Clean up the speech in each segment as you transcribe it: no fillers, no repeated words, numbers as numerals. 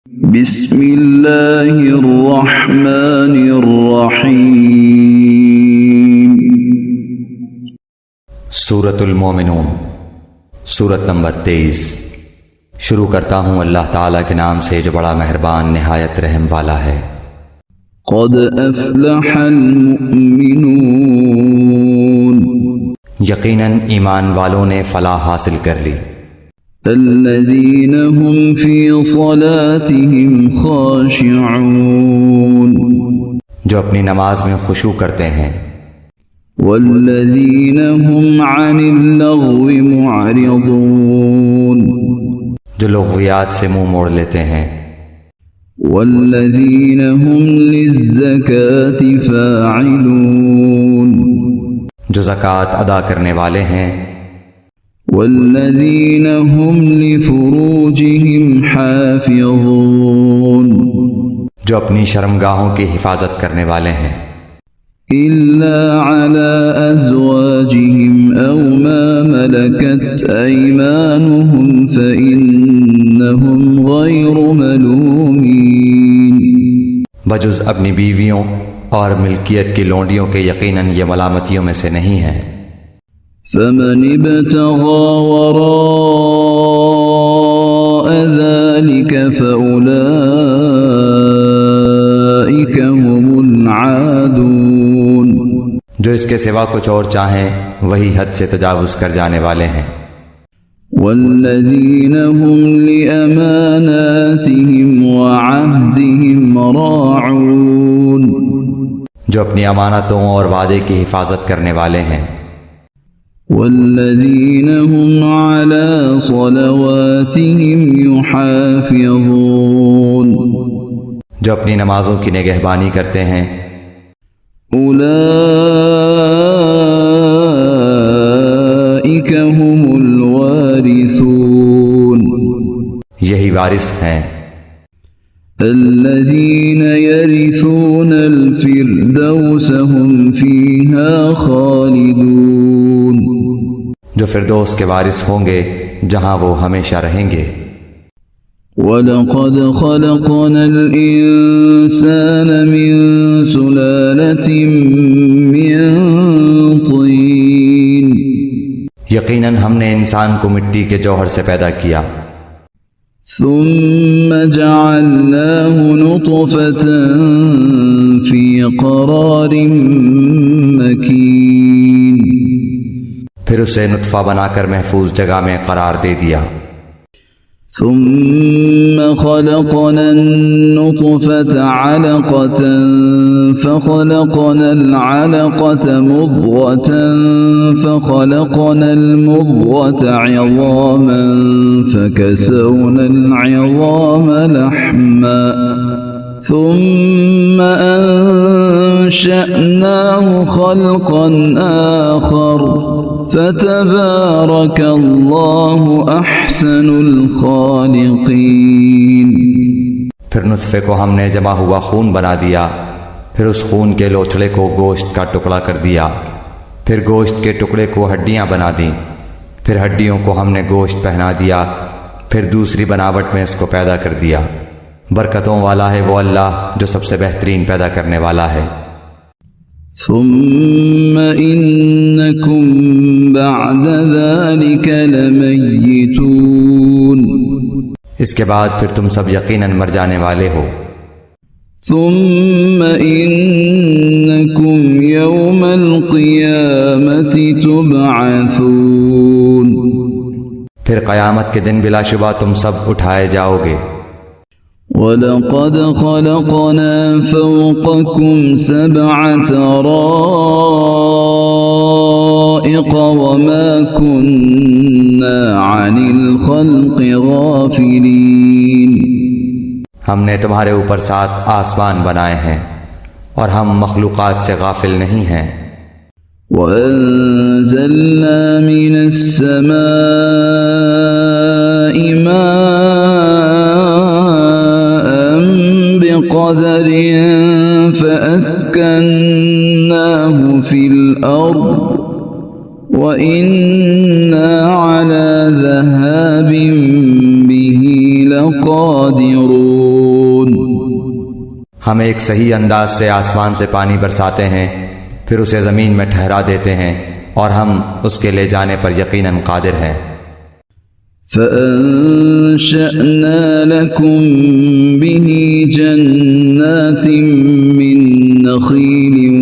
بسم اللہ الرحمن الرحیم۔ سورۃ المومنون، سورت نمبر 23۔ شروع کرتا ہوں اللہ تعالیٰ کے نام سے جو بڑا مہربان نہایت رحم والا ہے۔ قد افلح المؤمنون، یقیناً ایمان والوں نے فلاح حاصل کر لی۔ الذین هم فی صلاتهم خاشعون، جو اپنی نماز میں خشوع کرتے ہیں۔ والذین هم عن اللغو معرضون، جو لغویات سے منہ موڑ لیتے ہیں۔ والذین هم للزکاة فاعلون، جو زکوٰۃ ادا کرنے والے ہیں۔ والذین هم لفروجهم حافظون، جو اپنی شرمگاہوں کی حفاظت کرنے والے ہیں۔ الا على ازواجهم او ما ملكت ايمانهم فانهم غير ملومين، بجز اپنی بیویوں اور ملکیت کی لونڈیوں کے یقیناً یہ ملامتیوں میں سے نہیں ہیں۔ فمن ابتغى وراء ذلك فأولئك هم العادون، جو اس کے سوا کچھ اور چاہیں وہی حد سے تجاوز کر جانے والے ہیں۔ والذین هم لأماناتهم وعهدهم راعون، جو اپنی امانتوں اور وعدے کی حفاظت کرنے والے ہیں۔ والذین هم على صلواتهم يحافظون، جو اپنی نمازوں کی نگہبانی کرتے ہیں۔ اولئک هم الوارثون، یہی وارث ہیں۔ الذین یرثون الفردوس هم فیہا خالدون، جو فردوس کے وارث ہوں گے جہاں وہ ہمیشہ رہیں گے۔ وَلَقَدْ خَلَقْنَا الْإِنسَانَ مِنْ سُلَالَةٍ مِّن طِينٍ، یقیناً ہم نے انسان کو مٹی کے جوہر سے پیدا کیا۔ ثُمَّ جَعَلْنَاهُ نُطْفَةً فِي قَرَارٍ مَّكِينٍ، پھر اسے نطفہ بنا کر محفوظ جگہ میں قرار دے دیا۔ ثم خلقنا النطفة علقة فخلقنا العلقة مضغة فخلقنا المضغة عظاما فكسونا العظام لحما ثم أنشأناه خلقا آخر فتبارك اللہ احسن الخالقین۔ پھر نطفے کو ہم نے جمع ہوا خون بنا دیا، پھر اس خون کے لوچڑے کو گوشت کا ٹکڑا کر دیا، پھر گوشت کے ٹکڑے کو ہڈیاں بنا دیں، پھر ہڈیوں کو ہم نے گوشت پہنا دیا، پھر دوسری بناوٹ میں اس کو پیدا کر دیا۔ برکتوں والا ہے وہ اللہ جو سب سے بہترین پیدا کرنے والا ہے۔ ثم انکم بعد ذلك لمیتون، اس کے بعد پھر تم سب یقیناً مر جانے والے ہو۔ ثم انکم یوم القیامة تبعثون، پھر قیامت کے دن بلا شبہ تم سب اٹھائے جاؤ گے۔ وَلَقَدْ خَلَقْنَا فَوْقَكُمْ سَبْعَ طَرَائِقَ وَمَا كُنَّا عَنِ الْخَلْقِ غَافِلِينَ، ہم نے تمہارے اوپر 7 آسمان بنائے ہیں اور ہم مخلوقات سے غافل نہیں ہیں۔ وَأَنزَلْنَا مِنَ السَّمَاءِ قدر فأسكناه في الأرض وإنا على ذهاب به لقادرون، ہم ایک صحیح انداز سے آسمان سے پانی برساتے ہیں، پھر اسے زمین میں ٹھہرا دیتے ہیں، اور ہم اس کے لے جانے پر یقیناً قادر ہیں۔ فأنشأنا لكم به جنات من نخيل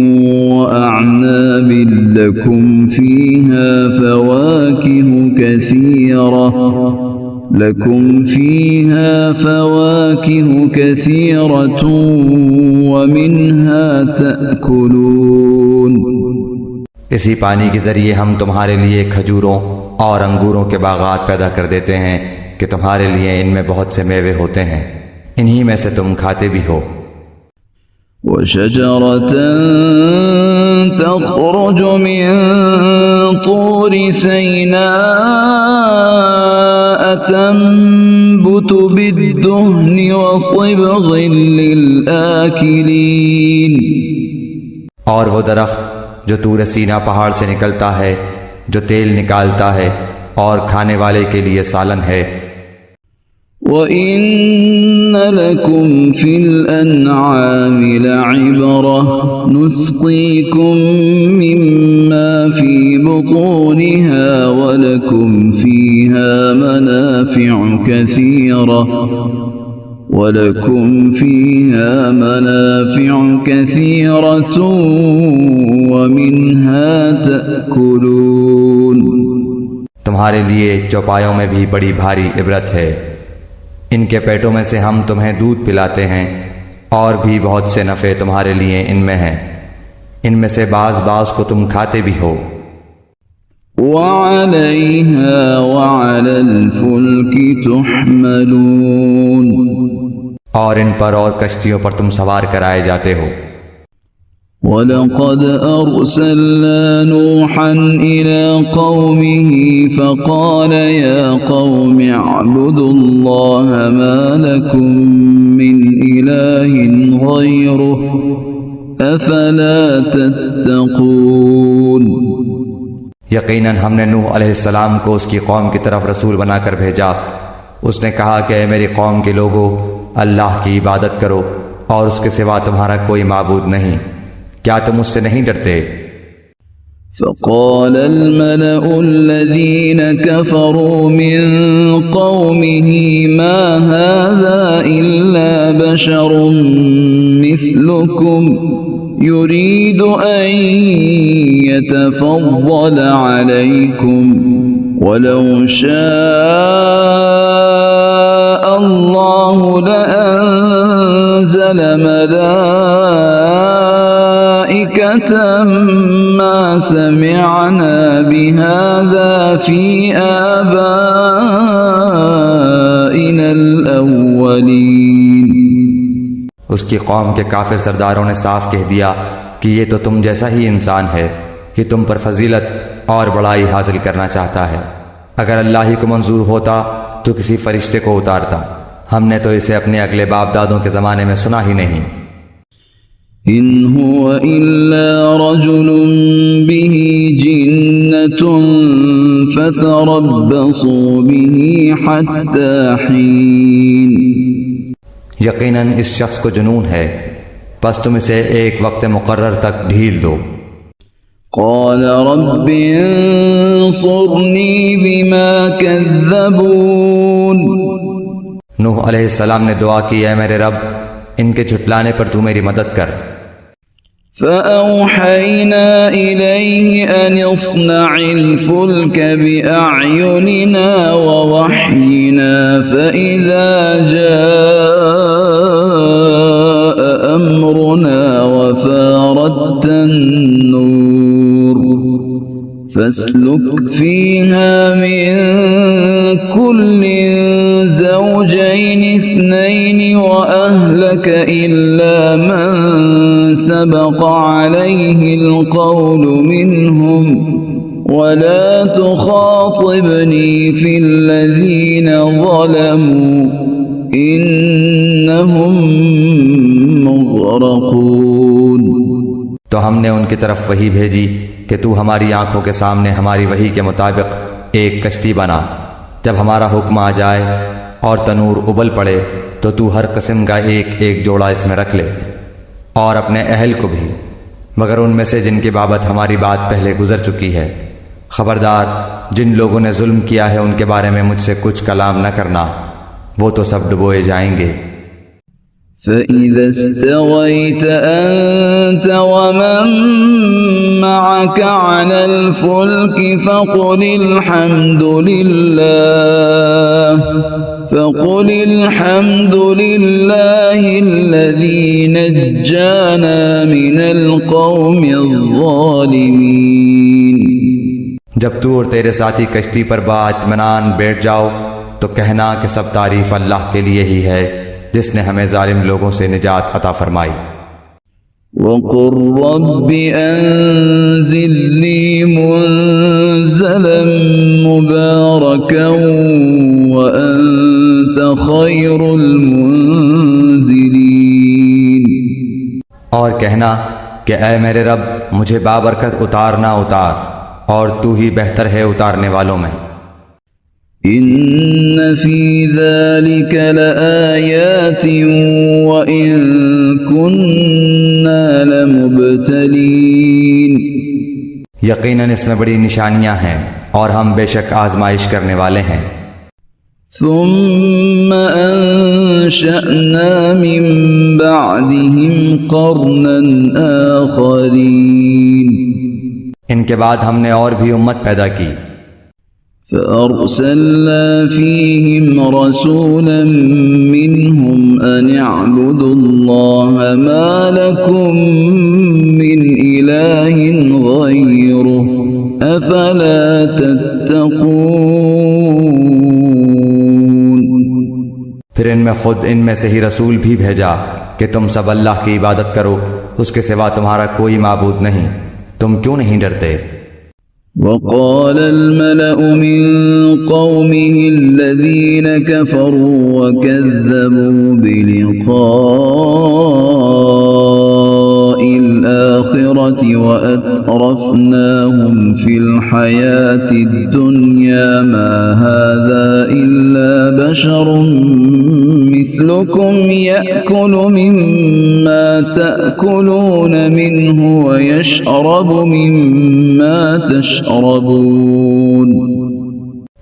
وأعناب لكم فيها فواكه كثيرة ومنها تأكلون۔ اسی پانی کے ذریعے ہم تمہارے لیے کھجوروں اور انگوروں کے باغات پیدا کر دیتے ہیں کہ تمہارے لیے ان میں بہت سے میوے ہوتے ہیں، انہی میں سے تم کھاتے بھی ہو۔ وشجرة تخرج من طور سيناء تنبت بالدهن وصبغ للآكلين۔ اور وہ درخت جو طور سینا پہاڑ سے نکلتا ہے، جو تیل نکالتا ہے اور کھانے والے کے لیے سالن ہے۔ وَإِنَّ لَكُمْ فِي الْأَنْعَامِ لَعِبْرَةً نُسْقِيكُم مِّمَّا فِي بُطُونِهَا وَلَكُمْ فِيهَا مَنَافِعُ كَثِيرَةٌ وَمِنْهَا تَأْكُلُونَ۔ تمہارے لیے چوپایوں میں بھی بڑی بھاری عبرت ہے، ان کے پیٹوں میں سے ہم تمہیں دودھ پلاتے ہیں، اور بھی بہت سے نفع تمہارے لیے ان میں ہیں، ان میں سے بعض کو تم کھاتے بھی ہو۔ وَعَلَيْهَا وَعَلَى الْفُلْكِ تُحْمَلُونَ۔ اور ان پر اور کشتیوں پر تم سوار کرائے جاتے ہو۔ وَلَقَدْ أَرْسَلْنَا نُوحًا إِلَى قَوْمِهِ فَقَالَ يَا قَوْمِ اعْبُدُوا اللَّهَ مَا لَكُمْ مِنْ إِلَٰهٍ غَيْرُهُ أَفَلَا تَتَّقُونَ۔ یقیناً ہم نے نوح علیہ السلام کو اس کی قوم کی طرف رسول بنا کر بھیجا۔ اس نے کہا کہ اے میری قوم کے لوگو، اللہ کی عبادت کرو اور اس کے سوا تمہارا کوئی معبود نہیں، کیا تم اس سے نہیں ڈرتے؟ فقال الملأ الذين كفروا من قومه ما هذا إلا بشر مثلكم يريد أن يتفضل عليكم ولو شاء الله لأنزل ملائكة ما سمعنا بهذا في آبائنا الأولين۔ اس کی قوم کے کافر سرداروں نے صاف کہہ دیا کہ یہ تو تم جیسا ہی انسان ہے، یہ تم پر فضیلت اور بڑائی حاصل کرنا چاہتا ہے۔ اگر اللہ ہی کو منظور ہوتا تو کسی فرشتے کو اتارتا، ہم نے تو اسے اپنے اگلے باپ دادوں کے زمانے میں سنا ہی نہیں۔ إن هو إلا رجل به جنة فتربصوا به حتى حين۔ یقیناً اس شخص کو جنون ہے، پس تم اسے ایک وقت مقرر تک ڈھیل دو۔ قال رب انصرني بما كذبون۔ نوح علیہ السلام نے دعا کی، اے میرے رب، ان کے جھٹلانے پر تو میری مدد کر۔ فأوحينا إليه أن اصنع الفلك بأعيننا ووحينا فإذا جاء أمرنا وفاردت النور فاسلك فيها من كل زوجين اثنين وأهلك إلا من سبق عليه القول منهم ولا تخاطبني في الذين ظلموا إنهم مغرقون۔ تو ہم نے ان کی طرف وحی بھیجی کہ تو ہماری آنکھوں کے سامنے ہماری وحی کے مطابق ایک کشتی بنا، جب ہمارا حکم آ جائے اور تنور ابل پڑے تو تو ہر قسم کا ایک ایک جوڑا اس میں رکھ لے، اور اپنے اہل کو بھی، مگر ان میں سے جن کی بابت ہماری بات پہلے گزر چکی ہے۔ خبردار جن لوگوں نے ظلم کیا ہے ان کے بارے میں مجھ سے کچھ کلام نہ کرنا، وہ تو سب ڈبوئے جائیں گے۔ فَإِذَا اسْتَوَيْتَ أَنْتَ وَمَنْ مَعَكَ عَلَى الْفُلْكِ فَقُلِ الْحَمْدُ لِلَّهِ الَّذِي نَجَّانَا مِنَ الْقَوْمِ الظَّالِمِينَ۔ جب تو اور تیرے ساتھی کشتی پر باطمینان بیٹھ جاؤ تو کہنا کہ سب تعریف اللہ کے لیے ہی ہے جس نے ہمیں ظالم لوگوں سے نجات عطا فرمائی۔ وَقُلْ رَبِّ أَنزِلْنِي مُنزَلًا مُبَارَكًا وَأَنْتَ خَيْرُ الْمُنزِلِينَ۔ اور کہنا کہ اے میرے رب مجھے بابرکت اتارنا اتار، اور تو ہی بہتر ہے اتارنے والوں میں۔ إِنَّ فِي ذَلِكَ لَآيَاتٍ وَإِن كُنَّا لَمُبْتَلِينَ۔ یقیناً اس میں بڑی نشانیاں ہیں اور ہم بے شک آزمائش کرنے والے ہیں۔ ثُمَّ أَنشَأْنَا مِن بَعْدِهِمْ قَرْنًا آخَرِينَ۔ ان کے بعد ہم نے اور بھی امت پیدا کی۔ فَأَرْسَلْنَا فِيهِمْ رَسُولًا مِّنْهُمْ أَنِ اعْبُدُوا اللَّهَ مَا لَكُمْ مِنْ إِلَٰهٍ غَيْرُهُ أَفَلَا تَتَّقُونَ۔ پھر ان میں خود ان میں سے ہی رسول بھی بھیجا کہ تم سب اللہ کی عبادت کرو، اس کے سوا تمہارا کوئی معبود نہیں، تم کیوں نہیں ڈرتے؟ وقال الملأ من قومه الذين كفروا وكذبوا بلقاء الآخرة وأترفناهم في الحياة الدنيا ما هذا إلا بشر مثلكم يأكل مما تأكلون منه ويشرب مما تشربون۔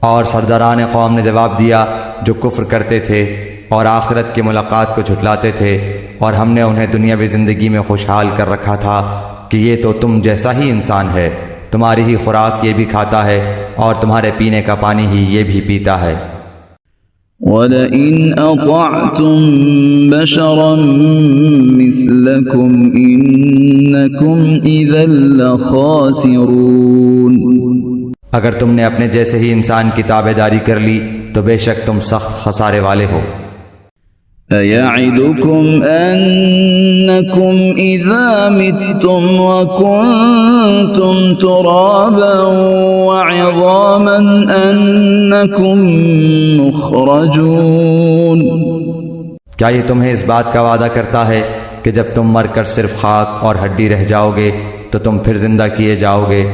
اور سرداران قوم نے جواب دیا جو کفر کرتے تھے اور آخرت کی ملاقات کو جھٹلاتے تھے، اور ہم نے انہیں دنیاوی زندگی میں خوشحال کر رکھا تھا کہ یہ تو تم جیسا ہی انسان ہے، تمہاری ہی خوراک یہ بھی کھاتا ہے اور تمہارے پینے کا پانی ہی یہ بھی پیتا ہے۔ وَلَئِنْ أَطَعْتُمْ بَشَرًا مِثْلَكُمْ إِنَّكُمْ إِذًا لَخَاسِرُونَ۔ اگر تم نے اپنے جیسے ہی انسان کی تابع داری کر لی تو بے شک تم سخت خسارے والے ہو۔ أَيَعِدُكُمْ أَنَّكُمْ إِذَا مِتُّمْ وَكُنْتُمْ تُرَابًا وَعِظَامًا أَنَّكُمْ مُخْرَجُونَ۔ کیا یہ تمہیں اس بات کا وعدہ کرتا ہے کہ جب تم مر کر صرف خاک اور ہڈی رہ جاؤ گے تو تم پھر زندہ کیے جاؤ گے؟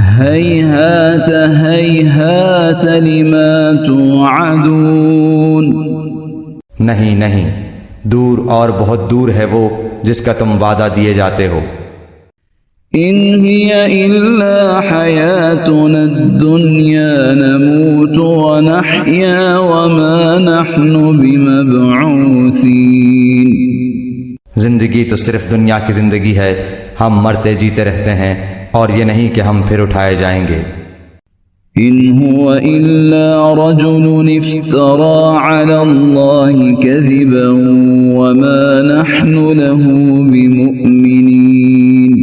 هَيْهَاتَ هَيْهَاتَ لِمَا تُوعَدُونَ۔ نہیں نہیں، دور اور بہت دور ہے وہ جس کا تم وعدہ دیے جاتے ہو۔ إِنْ هِيَ إِلَّا حَيَاتُنَا الدُّنْيَا نَمُوتُ وَنَحْيَا وَمَا نَحْنُ بِمَبْعُوثِينَ۔ زندگی تو صرف دنیا کی زندگی ہے، ہم مرتے جیتے رہتے ہیں اور یہ نہیں کہ ہم پھر اٹھائے جائیں گے۔ إِنْ هُوَ إِلَّا رَجُلٌ افْتَرَى عَلَى اللَّهِ كَذِبًا وَمَا نَحْنُ لَهُ بِمُؤْمِنِينَ۔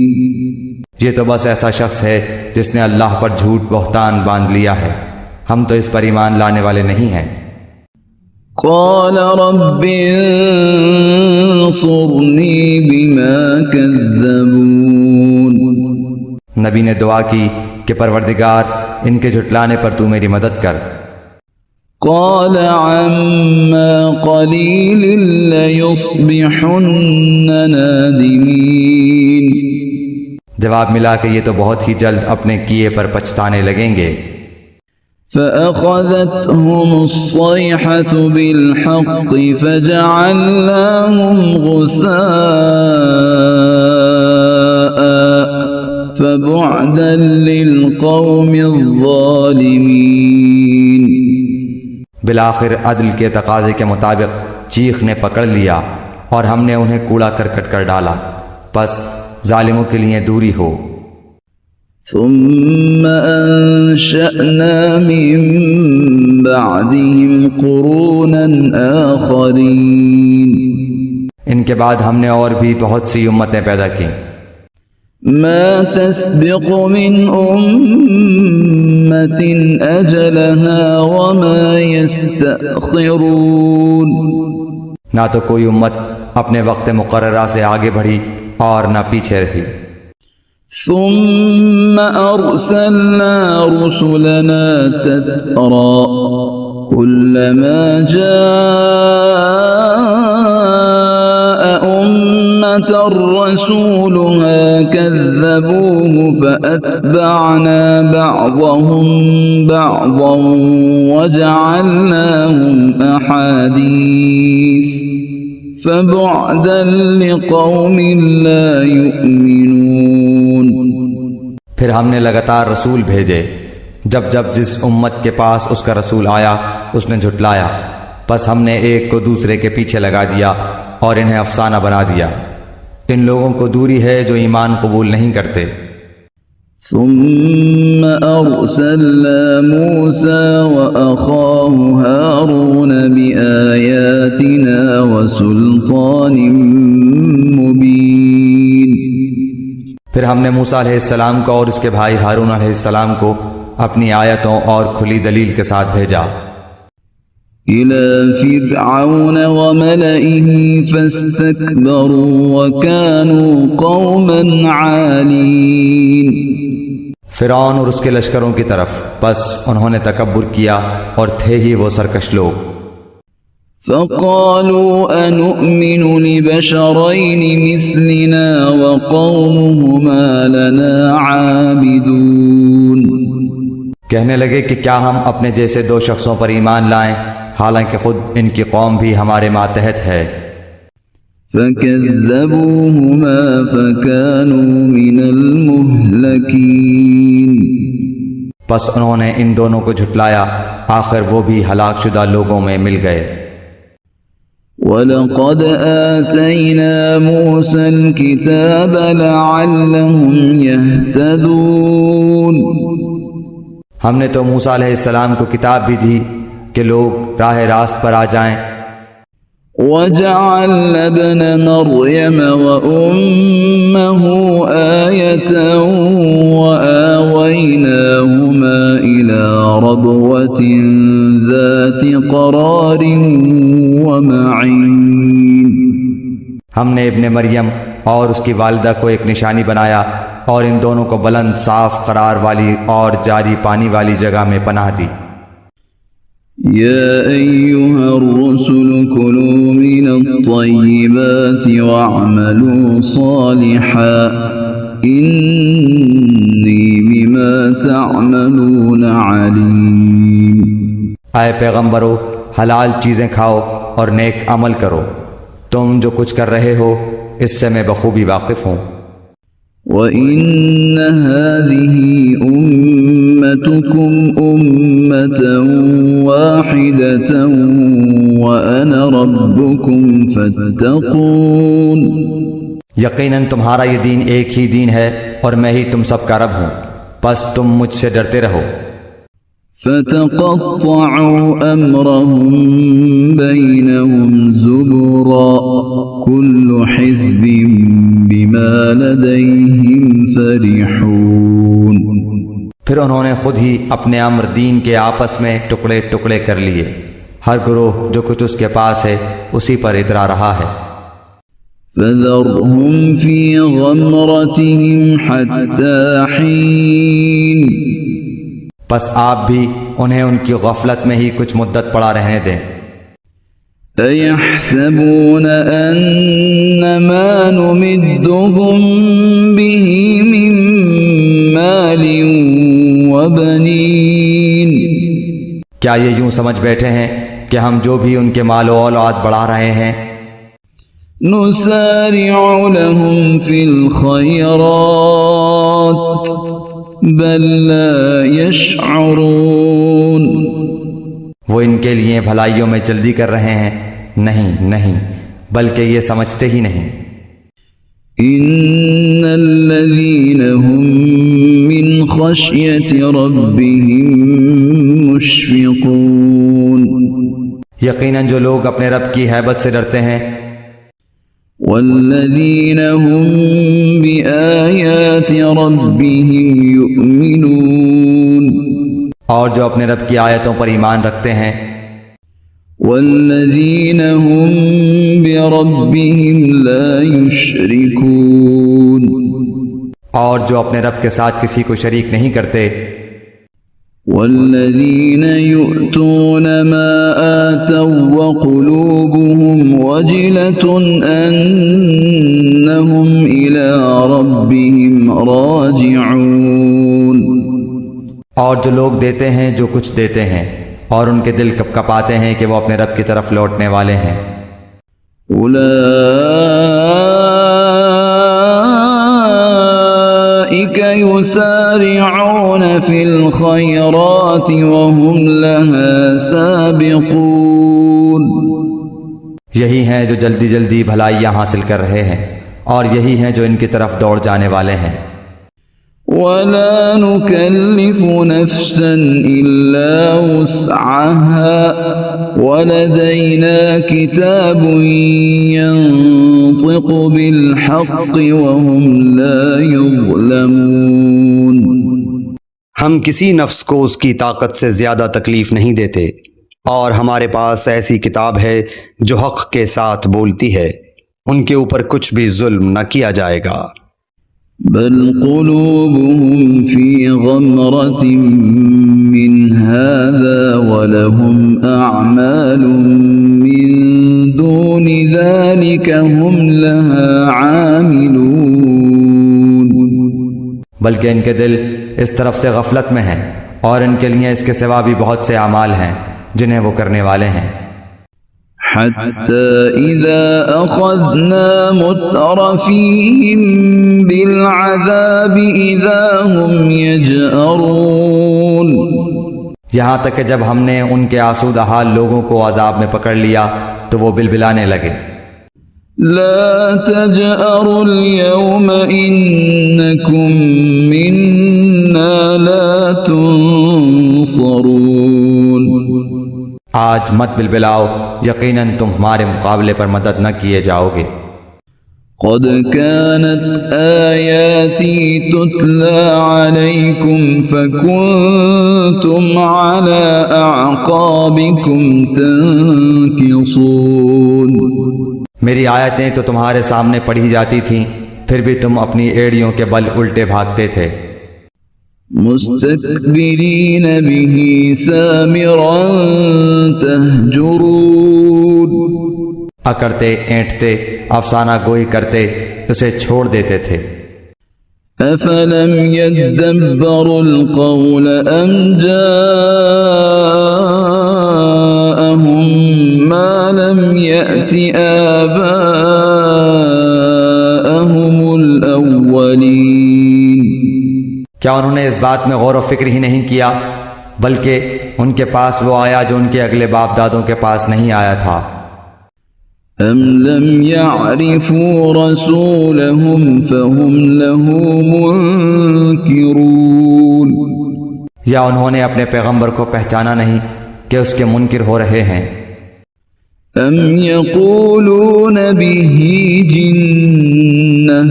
یہ تو بس ایسا شخص ہے جس نے اللہ پر جھوٹ بہتان باندھ لیا ہے، ہم تو اس پر ایمان لانے والے نہیں ہیں۔ قَالَ رَبِّ انصُرْنِي بِمَا كَذَّبُونَ۔ نبی نے دعا کی کہ پروردگار ان کے جھٹلانے پر تو میری مدد کر۔ قَالَ عَمَّا قَلِيلٍ لَيُصْبِحُنَّ نَادِمِينَ۔ جواب ملا کہ یہ تو بہت ہی جلد اپنے کیے پر پچھتانے لگیں گے۔ فأخذتهم الصيحة بالحق فجعلناهم غثاء فبعدا للقوم الظالمين۔ بالآخر عدل کے تقاضے کے مطابق چیخ نے پکڑ لیا اور ہم نے انہیں کوڑا کرکٹ کر ڈالا، پس ظالموں کے لیے دوری ہو۔ ثم أنشأنا من بعدهم قرونا آخرين۔ ان کے بعد ہم نے اور بھی بہت سی امتیں پیدا کی۔ ما تسبق من أمة أجلها وما يستأخرون۔ نہ تو کوئی امت اپنے وقت مقررہ سے آگے بڑھی اور نہ پیچھے رہی۔ ثم أرسلنا رسلنا تترى كلما جاء أمة رسولها كذبوه فأتبعنا بعضهم بعضا وجعلناهم أحاديث فبعدا لقوم لا يؤمنون۔ پھر ہم نے لگاتار رسول بھیجے، جب جب جس امت کے پاس اس کا رسول آیا اس نے جھٹلایا، پس ہم نے ایک کو دوسرے کے پیچھے لگا دیا اور انہیں افسانہ بنا دیا۔ ان لوگوں کو دوری ہے جو ایمان قبول نہیں کرتے۔ ثم أرسلنا موسى وأخاه هارون بآياتنا وسلطان مبين۔ پھر ہم نے موسیٰ علیہ السلام کو اور اس کے بھائی ہارون علیہ السلام کو اپنی آیتوں اور کھلی دلیل کے ساتھ بھیجا۔ إلى فرعون وملئه فاستكبروا وكانوا قوما عالين۔ فرعون اور اس کے لشکروں کی طرف، پس انہوں نے تکبر کیا اور تھے ہی وہ سرکش لوگ۔ فقالوا أنؤمن لبشرين مثلنا وقومهما لنا عابدون۔ کہنے لگے کہ کیا ہم اپنے جیسے دو شخصوں پر ایمان لائیں حالانکہ خود ان کی قوم بھی ہمارے ماتحت ہے۔ فكذبوهما فكانوا من المهلكين۔ پس انہوں نے ان دونوں کو جھٹلایا، آخر وہ بھی ہلاک شدہ لوگوں میں مل گئے۔ وَلَقَدْ آتَيْنَا مُوسَى الْكِتَابَ لَعَلَّهُمْ يَهْتَدُونَ۔ ہم نے تو موسیٰ علیہ السلام کو کتاب بھی دی کہ لوگ راہ راست پر آ جائیں۔ وَجَعَلْنَا ابْنَ مَرْيَمَ وَأُمَّهُ آيَةً وَآوَيْنَاهُمَا إِلَى رَبْوَةٍ ذَاتِ قَرَارٍ وَمَعِينٍ۔ ہم نے ابن مریم اور اس کی والدہ کو ایک نشانی بنایا اور ان دونوں کو بلند صاف قرار والی اور جاری پانی والی جگہ میں پناہ دی۔ يا أيها الرسل كلوا من الطيبات واعملوا صالحا إني بما تعملون عليم۔ اے پیغمبرو، حلال چیزیں کھاؤ اور نیک عمل کرو، تم جو کچھ کر رہے ہو اس سے میں بخوبی واقف ہوں۔ وَإِنَّ هَذِهِ أُمَّتُكُمْ أُمَّةً وَاحِدَةً وَأَنَا رَبُّكُمْ فَاتَّقُونِ۔ یقیناً تمہارا یہ دین ایک ہی دین ہے اور میں ہی تم سب کا رب ہوں، پس تم مجھ سے ڈرتے رہو۔ فَتَقَطَّعُوا أَمْرَهُمْ بَيْنَهُمْ زُبُرًا كُلُّ حِزْبٍ بِمَا لَدَيْهِمْ فَرِحُونَ۔ پھر انہوں نے خود ہی اپنے امر دین کے آپس میں ٹکڑے ٹکڑے کر لیے، ہر گروہ جو کچھ اس کے پاس ہے اسی پر اترا رہا ہے۔ فَذَرْهُمْ فِي غَمْرَتِهِمْ حَتَّى حِينٍ۔ پس آپ بھی انہیں ان کی غفلت میں ہی کچھ مدت پڑا رہنے دیں۔ أَيَحْسَبُونَ أَنَّمَا نُمِدُّهُم بِهِ مِن مَّالٍ وَبَنِينَ۔ کیا یہ یوں سمجھ بیٹھے ہیں کہ ہم جو بھی ان کے مال و اولاد بڑھا رہے ہیں نسارع لهم في الخيرات بل لا يشعرون وہ ان کے لیے بھلائیوں میں جلدی کر رہے ہیں، نہیں بلکہ یہ سمجھتے ہی نہیں۔ ان الذين هم من خشية ربهم مشفقون یقیناً جو لوگ اپنے رب کی ہیبت سے ڈرتے ہیں، والذين هم بآيات ربهم يؤمنون اور جو اپنے رب کی آیتوں پر ایمان رکھتے ہیں، والذين هم بربهم لا يشركون اور جو اپنے رب کے ساتھ کسی کو شریک نہیں کرتے، والذين يؤتون ما آتوا وقلوبهم وجلة أنهم إلى ربهم راجعون اور جو لوگ دیتے ہیں جو کچھ دیتے ہیں اور ان کے دل کپکپاتے ہیں کہ وہ اپنے رب کی طرف لوٹنے والے ہیں، أولئك يسارعون في الخيرات وهم لها سابقون یہی ہیں جو جلدی جلدی بھلائیاں حاصل کر رہے ہیں اور یہی ہیں جو ان کی طرف دوڑ جانے والے ہیں۔ ولا نكلف نفسا إلا وسعها ولدينا كتاب ينطق بالحق وهم لا يظلمون ہم کسی نفس کو اس کی طاقت سے زیادہ تکلیف نہیں دیتے، اور ہمارے پاس ایسی کتاب ہے جو حق کے ساتھ بولتی ہے، ان کے اوپر کچھ بھی ظلم نہ کیا جائے گا۔ بل قلوبهم في غمرة من هذا ولهم أعمال من دون ذلك هم لها عاملون بلکہ ان کے دل اس طرف سے غفلت میں ہیں اور ان کے لیے اس کے سوا بھی بہت سے اعمال ہیں جنہیں وہ کرنے والے ہیں۔ حتى إذا أخذنا مترفيهم بالعذاب إذا هم يجأرون یہاں تک کہ جب ہم نے ان کے آسودہ حال لوگوں کو عذاب میں پکڑ لیا تو وہ بلبلانے لگے، لا تجأروا اليوم إنكم منا لا تنصرون آج مت بلبلاؤ، یقیناً تم ہمارے مقابلے پر مدد نہ کیے جاؤ گے۔ قد كانت آياتي تتلى عليكم فكنتم على أعقابكم تنكصون میری آیتیں تو تمہارے سامنے پڑھی جاتی تھیں، پھر بھی تم اپنی ایڑیوں کے بل الٹے بھاگتے تھے، مستكبرين به سامرا تهجرون اکڑتے اینٹتے افسانہ گوئی کرتے اسے چھوڑ دیتے تھے۔ أفلم يدبروا القول أم جاءهم ما لم يأت آباءهم الأولين کیا انہوں نے اس بات میں غور و فکر ہی نہیں کیا، بلکہ ان کے پاس وہ آیا جو ان کے اگلے باپ دادوں کے پاس نہیں آیا تھا۔ أم لم يعرفوا رسولهم فهم له منكرون یا انہوں نے اپنے پیغمبر کو پہچانا نہیں کہ اس کے منکر ہو رہے ہیں۔ أم يقولون به جنة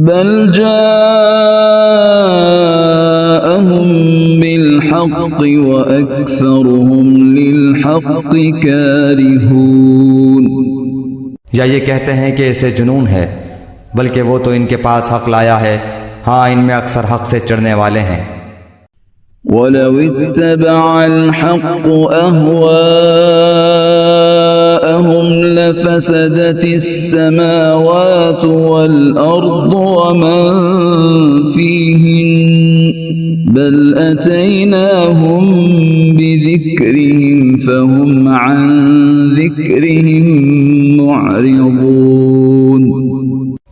بل جاءهم بالحق وأكثرهم للحق كارهون یا یہ کہتے ہیں کہ اسے جنون ہے، بلکہ وہ تو ان کے پاس حق لایا ہے، ہاں ان میں اکثر حق سے چڑھنے والے ہیں۔ ولو اتبع الحق أهواءهم لفسدت السماوات والأرض ومن فيهن بل أتيناهم بذكرهم فهم عن ذكرهم معرضون.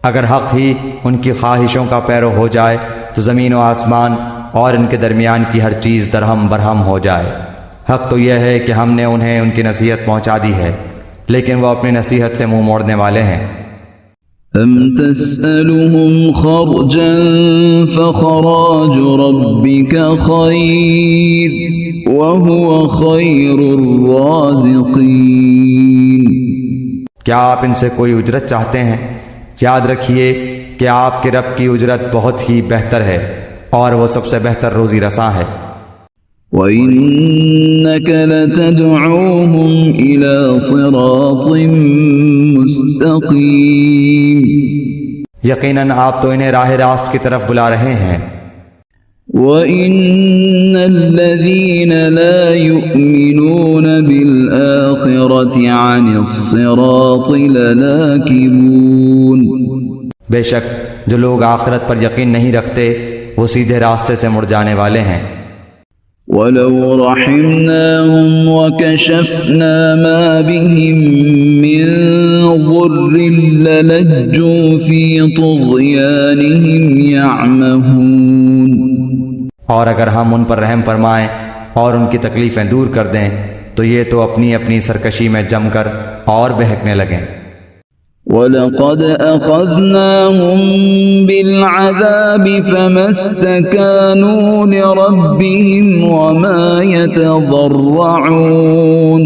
اگر حق ہی ان کی خواہشوں کا پیرو ہو جائے تو زمین و آسمان اور ان کے درمیان کی ہر چیز درہم برہم ہو جائے. حق تو یہ ہے کہ ہم نے انہیں ان کی نصیحت پہنچا دی ہے، لیکن وہ اپنی نصیحت سے منہ موڑنے والے ہیں. أم تسألهم خرجا فخراج ربك خير وهو خير الرازقين. کیا آپ ان سے کوئی اجرت چاہتے ہیں؟ یاد رکھیے کہ آپ کے رب کی اجرت بہت ہی بہتر ہے اور وہ سب سے بہتر روزی رساں ہے. وَإِنَّكَ لَتَدْعُوهُمْ إِلَى صِرَاطٍ مُسْتَقِيمٍ. یقیناً آپ تو انہیں راہ راست کی طرف بلا رہے ہیں. وَإِنَّ الَّذِينَ لَا يُؤْمِنُونَ بِالْآخِرَةِ عَنِ الصِّرَاطِ لَنَاكِبُونَ. بے شک جو لوگ آخرت پر یقین نہیں رکھتے وہ سیدھے راستے سے مڑ جانے والے ہیں. وَلَوْ رَحِمْنَاهُمْ وَكَشَفْنَا مَا بِهِمْ مِنْ ضُرٍّ لَلَجُّوا فِي طُغْيَانِهِمْ يَعْمَهُونَ. اور اگر ہم ان پر رحم فرمائیں اور ان کی تکلیفیں دور کر دیں تو یہ تو اپنی اپنی سرکشی میں جم کر اور بہکنے لگیں. وَلَقَدْ أَخَذْنَاهُمْ بِالْعَذَابِ فَمَا اسْتَكَانُوا لِرَبِّهِمْ وَمَا يَتَضَرَّعُونَ.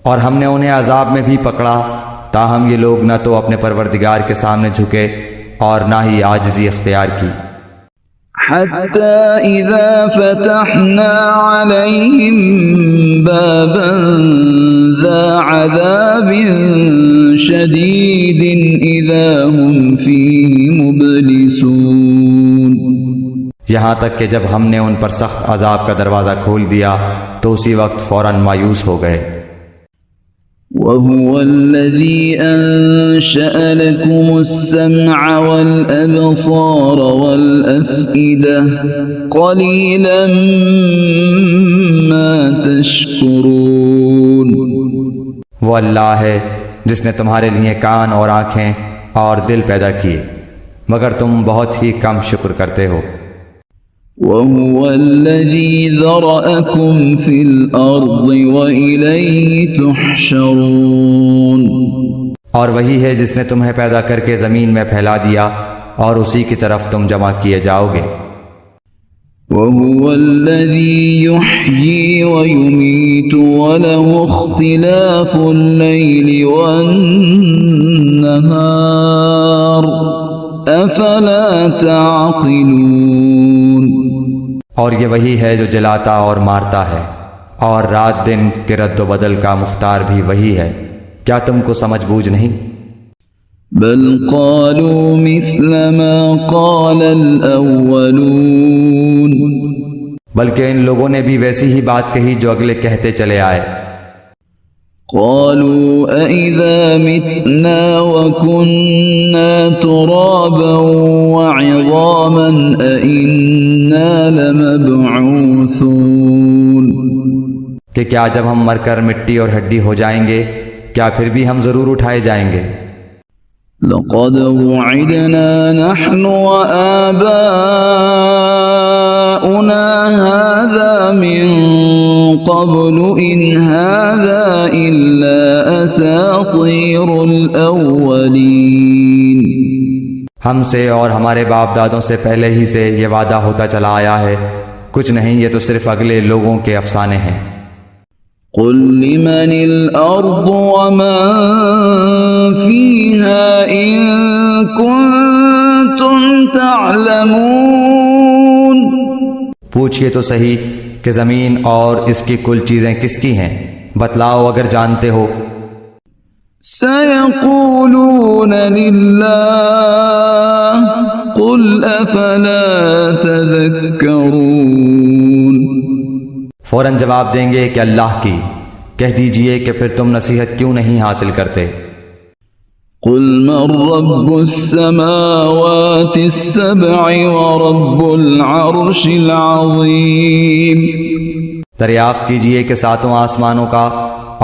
اور ہم نے انہیں عذاب میں بھی پکڑا تاہم یہ لوگ نہ تو اپنے پروردگار کے سامنے جھکے اور نہ ہی عاجزی اختیار کی. حَتَّى إِذَا فَتَحْنَا عَلَيْهِمْ بَابًا ذَا عَذَابٍ شَدِيدٍ إِذَا هُمْ فِيهِ مُبْلِسُونَ. یہاں تک کہ جب ہم نے ان پر سخت عذاب کا دروازہ کھول دیا تو اسی وقت فوراً مایوس ہو گئے. وَهُوَ الَّذِي أَنشَأَ لَكُمُ السَّمْعَ وَالْأَبْصَارَ وَالْأَفْئِدَةَ قَلِيلًا مَا تَشْكُرُونَ. وہ اللہ ہے جس نے تمہارے لیے کان اور آنکھیں اور دل پیدا کیے مگر تم بہت ہی کم شکر کرتے ہو. وَهُوَ الَّذِي ذَرَأَكُمْ فِي الْأَرْضِ وَإِلَيْهِ تُحْشَرُونَ. اور وہی ہے جس نے تمہیں پیدا کر کے زمین میں پھیلا دیا اور اسی کی طرف تم جمع کیے جاؤ گے. وَهُوَ الَّذِي يُحْيِي وَيُمِيتُ وَلَهُ اخْتِلَافُ اللَّيْلِ وَالنَّهَارِ أَفَلَا تَعْقِلُونَ. اور یہ وہی ہے جو جلاتا اور مارتا ہے اور رات دن کے رد و بدل کا مختار بھی وہی ہے. کیا تم کو سمجھ بوجھ نہیں؟ بل قالوا مثل ما قال الأولون. بلکہ ان لوگوں نے بھی ویسی ہی بات کہی جو اگلے کہتے چلے آئے. قالوا أَإِذَا مِتْنَا وَكُنَّا تُرَابًا وَعِظَامًا أَإِنَّا لَمَبْعُوثُونَ. کہ کیا جب ہم مر کر مٹی اور ہڈی ہو جائیں گے کیا پھر بھی ہم ضرور اٹھائے جائیں گے؟ لقد وعدنا نحن وآباؤنا هذا من قبل إن هذا إلا أساطير الأولين. ہم سے اور ہمارے باپ دادوں سے پہلے ہی سے یہ وعدہ ہوتا چلا آیا ہے، کچھ نہیں یہ تو صرف اگلے لوگوں کے افسانے ہیں. قل لمن الأرض ومن فيها إن كنتم تعلمون. پوچھئے تو صحیح کہ زمین اور اس کی کل چیزیں کس کی ہیں، بتلاؤ اگر جانتے ہو. سيقولون لله قل أفلا تذكرون. فوراً جواب دیں گے کہ اللہ کی. کہہ دیجئے کہ پھر تم نصیحت کیوں نہیں حاصل کرتے. قل من رب السماوات السبع ورب العرش العظیم، دریافت کیجئے کہ ساتوں آسمانوں کا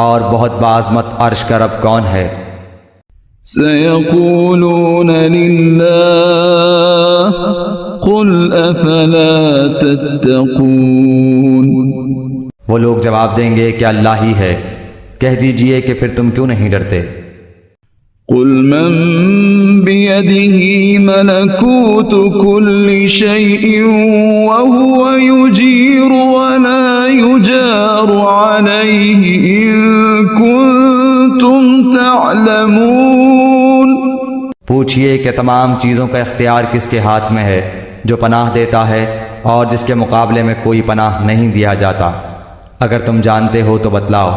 اور بہت بعظمت عرش کا رب کون ہے؟ سيقولون لله قل أفلا تتقون، وہ لوگ جواب دیں گے کہ اللہ ہی ہے، کہہ دیجئے کہ پھر تم کیوں نہیں ڈرتے؟ قل من بيده ملكوت كل شيء وهو يجير ولا يجار عليه إن كنتم تعلمون، پوچھئے کہ تمام چیزوں کا اختیار کس کے ہاتھ میں ہے، جو پناہ دیتا ہے اور جس کے مقابلے میں کوئی پناہ نہیں دیا جاتا، اگر تم جانتے ہو تو بتلاؤ۔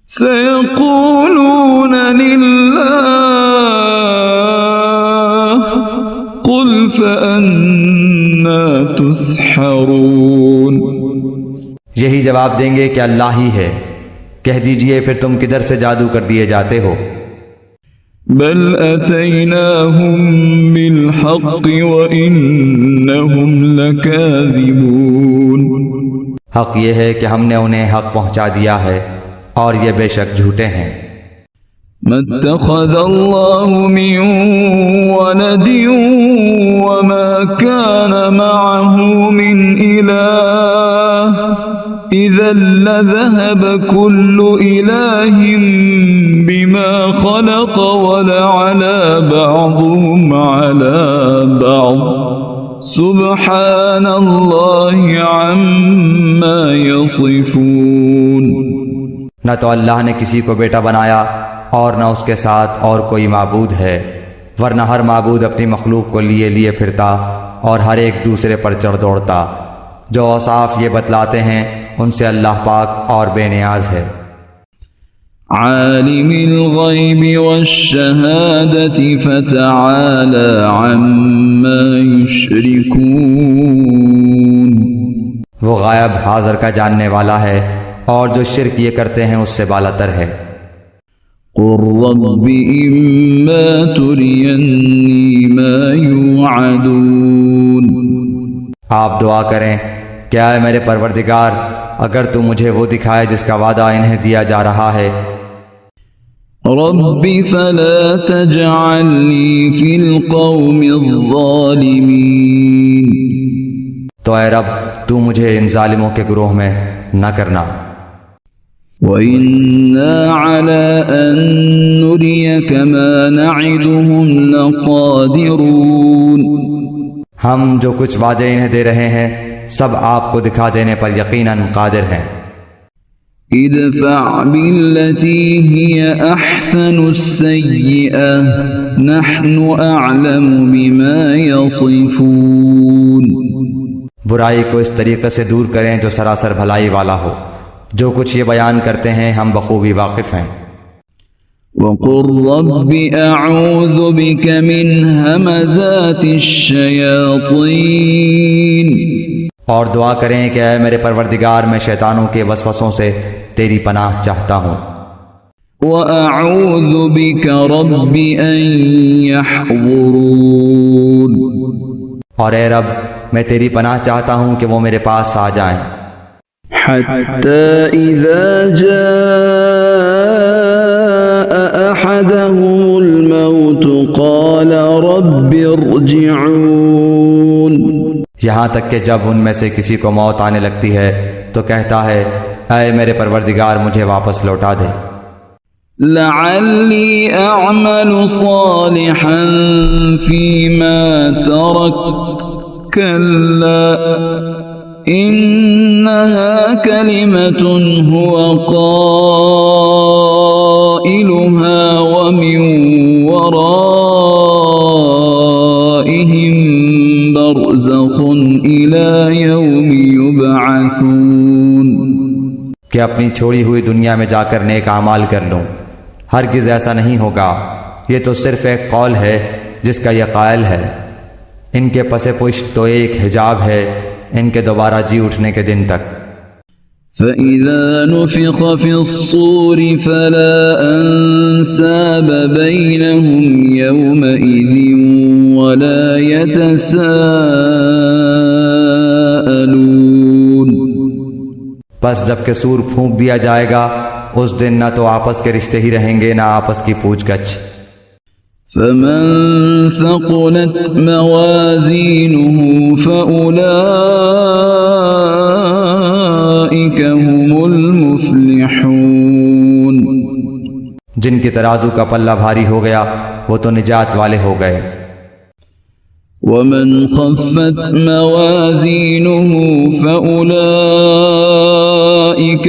سيقولون لله قل فأنا تسحرون، یہی جواب دیں گے کہ اللہ ہی ہے، کہہ دیجئے پھر تم کدھر سے جادو کر دیے جاتے ہو؟ بل أتيناهم بالحق وإنهم لكاذبون، حق یہ ہے کہ ہم نے انہیں حق پہنچا دیا ہے اور یہ بے شک جھوٹے ہیں۔ ما اتخذ الله من ولد وما كان معه من إله إذا لذهب كل إله بما خلق ولعلى بعضهم على بعض سبحان الله عما يصفون، نہ تو اللہ نے کسی کو بیٹا بنایا اور نہ اس کے ساتھ اور کوئی معبود ہے، ورنہ ہر معبود اپنی مخلوق کو لیے پھرتا اور ہر ایک دوسرے پر چڑھ دوڑتا، جو اوصاف یہ بتلاتے ہیں ان سے اللہ پاک اور بے نیاز ہے۔ عالم الغیب والشہادة فتعالى عما يشركون، وہ غائب حاضر کا جاننے والا ہے اور جو شرک یہ کرتے ہیں اس سے بالاتر ہے۔ قل رب إما تريني ما يوعدون، آپ دعا کریں کہ اے میرے پروردگار اگر تو مجھے وہ دکھائے جس کا وعدہ انہیں دیا جا رہا ہے۔ رب فلا تجعلني في القوم الظالمين، تو اے رب تو مجھے ان ظالموں کے گروہ میں نہ کرنا۔ وَإِنَّا عَلَىٰ أَن نُّرِيَكَ مَا نَعِدُهُمْ لَقَادِرُونَ، ہم جو کچھ وعدے انہیں دے رہے ہیں سب آپ کو دکھا دینے پر یقیناً قادر ہیں۔ ادفع بالتي هي أحسن السيئة نحن أعلم بما يصفون، برائی کو اس طریقے سے دور کریں جو سراسر بھلائی والا ہو، جو کچھ یہ بیان کرتے ہیں ہم بخوبی واقف ہیں۔ وقل رب أعوذ بك من همزات الشياطين، اور دعا کریں کہ اے میرے پروردگار میں شیطانوں کے وسوسوں سے تیری پناہ چاہتا ہوں، وأعوذ بك رب أن يحضرون، اور اے رب میں تیری پناہ چاہتا ہوں کہ وہ میرے پاس آ جائیں، حتى إذا جاء أحدهم الموت قال رب ارجعون، یہاں تک کہ جب ان میں سے کسی کو موت آنے لگتی ہے تو کہتا ہے اے میرے پروردگار مجھے واپس لوٹا دے، لعلی اعمل صالحا فيما تركت كلا انها كلمة هو قائلها ومن ورائهم برزخ إلى يوم يبعثون، کہ اپنی چھوڑی ہوئی دنیا میں جا کر نیک اعمال کر لوں، ہرگز ایسا نہیں ہوگا، یہ تو صرف ایک قول ہے جس کا یہ قائل ہے، ان کے پس پشت تو ایک حجاب ہے ان کے دوبارہ جی اٹھنے کے دن تک۔ فإذا نفخ في الصور فلا أنساب بينهم يومئذ ولا يتساءلون بس جب کہ سور پھونک دیا جائے گا اس دن نہ تو آپس کے رشتے ہی رہیں گے نہ آپس کی پوچھ گچھ۔ فمن ثقلت موازينه فأولئك هم المفلحون جن کے ترازو کا پلہ بھاری ہو گیا وہ تو نجات والے ہو گئے۔ ومن خفت موازينه فأولئك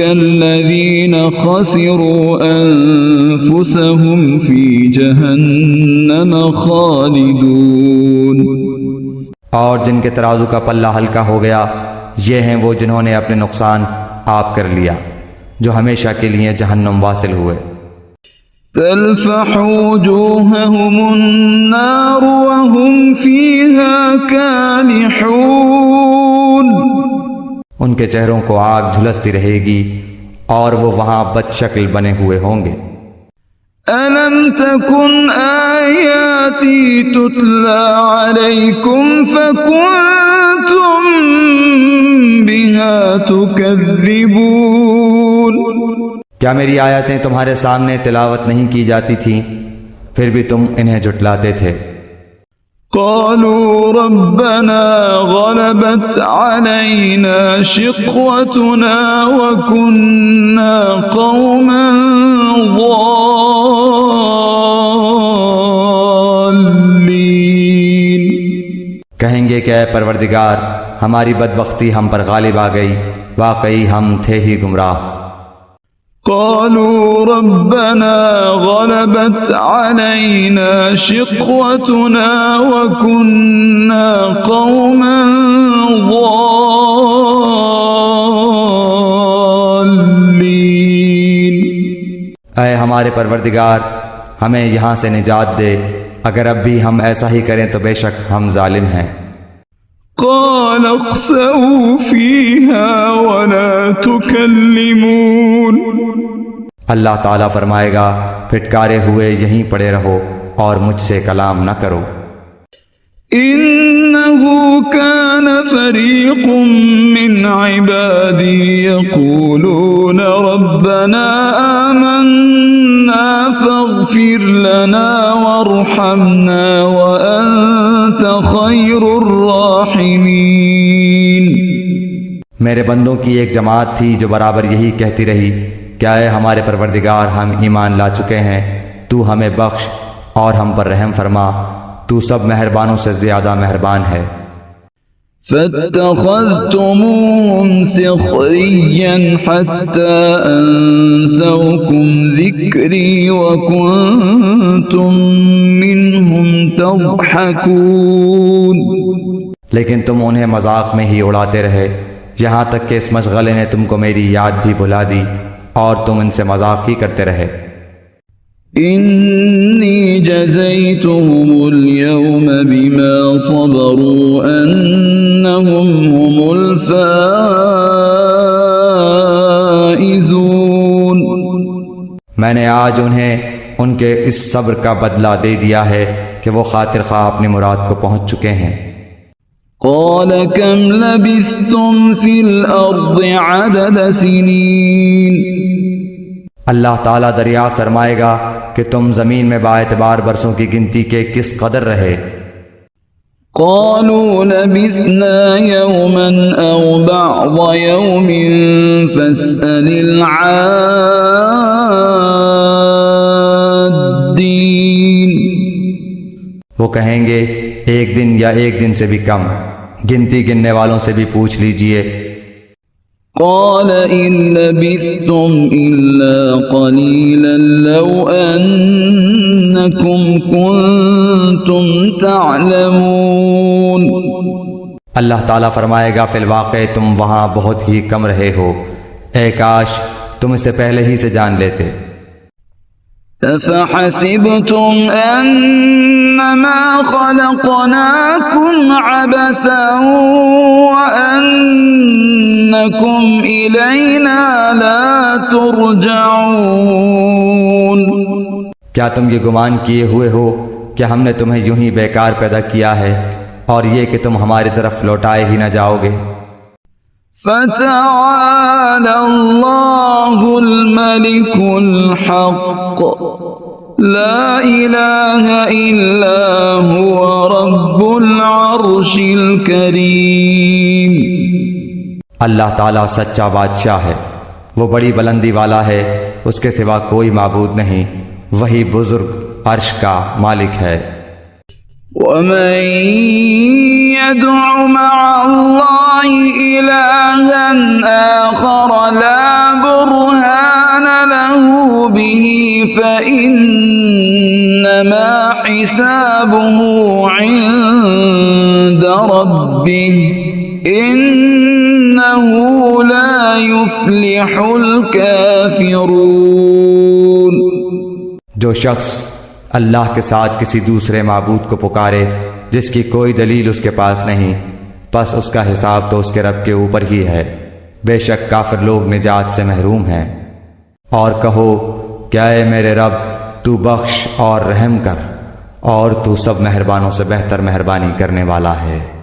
الذين خسروا أنفسهم في جهنم خالدون اور جن کے ترازو کا پلہ ہلکا ہو گیا یہ ہیں وہ جنہوں نے اپنے نقصان آپ کر لیا جو ہمیشہ کے لیے جہنم واصل ہوئے۔ تلفح وجوههم النار وهم فيها كالحون ان کے چہروں کو آگ جھلستی رہے گی اور وہ وہاں بد شکل بنے ہوئے ہوں گے۔ ألم تكن آياتي تتلى عليكم فكنتم بها تكذبون کیا میری آیتیں تمہارے سامنے تلاوت نہیں کی جاتی تھیں پھر بھی تم انہیں جھٹلاتے تھے۔ قالوا ربنا غلبت علينا شقوتنا وكنا قوما ضالين کہیں گے کہ اے پروردگار ہماری بدبختی ہم پر غالب آ گئی واقعی ہم تھے ہی گمراہ۔ قالوا ربنا غلبت علينا شقوتنا وكنا قوما ضالين اے ہمارے پروردگار ہمیں یہاں سے نجات دے اگر اب بھی ہم ایسا ہی کریں تو بے شک ہم ظالم ہیں۔ قال اخسئوا فيها ولا تكلمون اللہ تعالیٰ فرمائے گا پھٹکارے ہوئے یہیں پڑے رہو اور مجھ سے کلام نہ کرو۔ إنه كان فريق من عبادي يقولون ربنا آمنا فاغفر لنا وارحمنا وأنت خير الراحمين میرے بندوں کی ایک جماعت تھی جو برابر یہی کہتی رہی کیا اے ہمارے پروردگار ہم ایمان لا چکے ہیں تو ہمیں بخش اور ہم پر رحم فرما تو سب مہربانوں سے زیادہ مہربان ہے۔ فاتخذتموهم سخريا حتى أنسوكم ذكري وكنتم منهم تضحكون لیکن تم انہیں مذاق میں ہی اڑاتے رہے یہاں تک کہ اس مشغلے نے تم کو میری یاد بھی بھلا دی اور تم ان سے مذاق ہی کرتے رہے۔ إني جزيتهم اليوم بما صبروا أنهم هم الفائزون میں نے آج انہیں ان کے اس صبر کا بدلہ دے دیا ہے کہ وہ خاطر خواہ اپنی مراد کو پہنچ چکے ہیں۔ قال كم لبثتم في الأرض عدد سنين اللہ تعالیٰ دریافت فرمائے گا کہ تم زمین میں باعتبار برسوں کی گنتی کے کس قدر رہے۔ قالوا لبثنا يوما أو بعض يوم فاسأل العادين وہ کہیں گے ایک دن یا ایک دن سے بھی کم گنتی گننے والوں سے بھی پوچھ لیجئے۔ قال إن لبثتم إلا قليلا لو أنكم كنتم تعلمون اللہ تعالیٰ فرمائے گا فی الواقع تم وہاں بہت ہی کم رہے ہو اے کاش تم اسے پہلے ہی سے جان لیتے۔ أفحسبتم أنما خلقناكم عبثا وأنكم إلينا لا ترجعون؟ کیا تم یہ گمان کیے ہوئے ہو کہ ہم نے تمہیں یوں ہی بیکار پیدا کیا ہے اور یہ کہ تم ہماری طرف لوٹائے ہی نہ جاؤ گے؟ فتعالى الله الملك الحق لا إله إلا هو رب العرش الكريم۔ اللہ تعالیٰ سچا بادشاہ ہے، وہ بڑی بلندی والا ہے، اس کے سوا کوئی معبود نہیں، وہی بزرگ عرش کا مالک ہے۔ ومن يدع مع الله إلها آخر لا برهان له به فإنما حسابه عند ربه إنه لا يفلح الكافرون۔ جو شخص اللہ کے ساتھ کسی دوسرے معبود کو پکارے جس کی کوئی دلیل اس کے پاس نہیں، پس اس کا حساب تو اس کے رب کے اوپر ہی ہے، بے شک کافر لوگ نجات سے محروم ہیں۔ اور کہو کہ اے میرے رب تو بخش اور رحم کر، اور تو سب مہربانوں سے بہتر مہربانی کرنے والا ہے۔